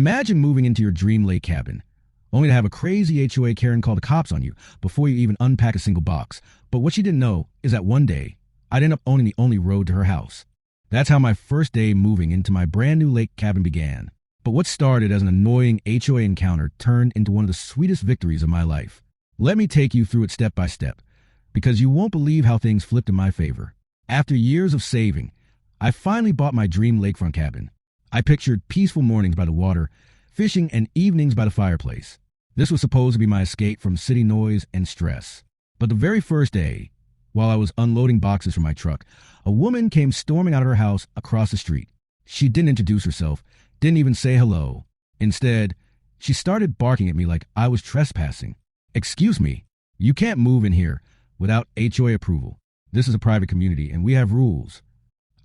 Imagine moving into your dream lake cabin, only to have a crazy HOA Karen call the cops on you before you even unpack a single box. But what she didn't know is that one day, I'd end up owning the only road to her house. That's how my first day moving into my brand new lake cabin began. But what started as an annoying HOA encounter turned into one of the sweetest victories of my life. Let me take you through it step by step, because you won't believe how things flipped in my favor. After years of saving, I finally bought my dream lakefront cabin. I pictured peaceful mornings by the water, fishing, and evenings by the fireplace. This was supposed to be my escape from city noise and stress. But the very first day, while I was unloading boxes from my truck, a woman came storming out of her house across the street. She didn't introduce herself, didn't even say hello. Instead, she started barking at me like I was trespassing. "Excuse me, you can't move in here without HOA approval. This is a private community and we have rules."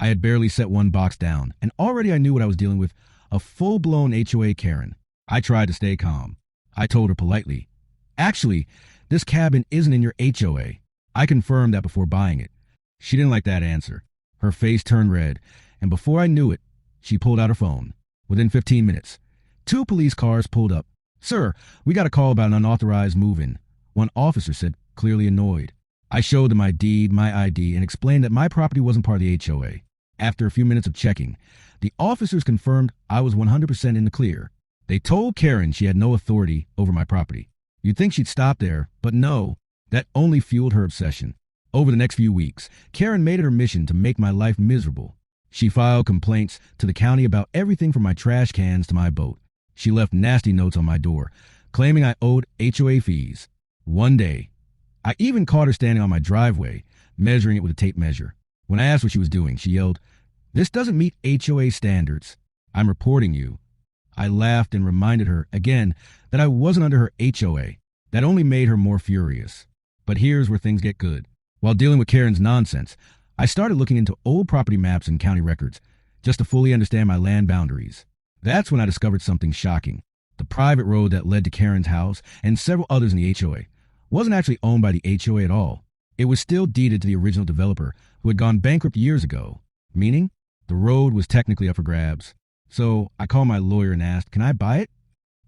I had barely set one box down, and already I knew what I was dealing with, a full-blown HOA Karen. I tried to stay calm. I told her politely, "Actually, this cabin isn't in your HOA. I confirmed that before buying it." She didn't like that answer. Her face turned red, and before I knew it, she pulled out her phone. Within 15 minutes, 2 police cars pulled up. "Sir, we got a call about an unauthorized move-in," one officer said, clearly annoyed. I showed them my deed, my ID, and explained that my property wasn't part of the HOA. After a few minutes of checking, the officers confirmed I was 100% in the clear. They told Karen she had no authority over my property. You'd think she'd stop there, but no, that only fueled her obsession. Over the next few weeks, Karen made it her mission to make my life miserable. She filed complaints to the county about everything from my trash cans to my boat. She left nasty notes on my door, claiming I owed HOA fees. One day, I even caught her standing on my driveway, measuring it with a tape measure. When I asked what she was doing, she yelled, "This doesn't meet HOA standards. I'm reporting you." I laughed and reminded her, again, that I wasn't under her HOA. That only made her more furious. But here's where things get good. While dealing with Karen's nonsense, I started looking into old property maps and county records, just to fully understand my land boundaries. That's when I discovered something shocking. The private road that led to Karen's house and several others in the HOA wasn't actually owned by the HOA at all. It was still deeded to the original developer, who had gone bankrupt years ago, meaning the road was technically up for grabs. So I called my lawyer and asked, "Can I buy it?"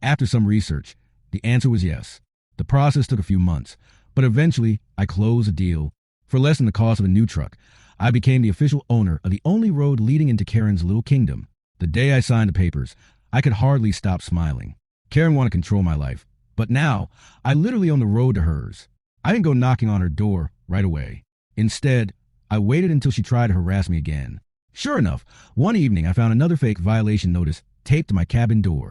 After some research, the answer was yes. The process took a few months, but eventually I closed the deal. For less than the cost of a new truck, I became the official owner of the only road leading into Karen's little kingdom. The day I signed the papers, I could hardly stop smiling. Karen wanted to control my life, but now I literally own the road to hers. I didn't go knocking on her door right away. Instead, I waited until she tried to harass me again. Sure enough, one evening I found another fake violation notice taped to my cabin door.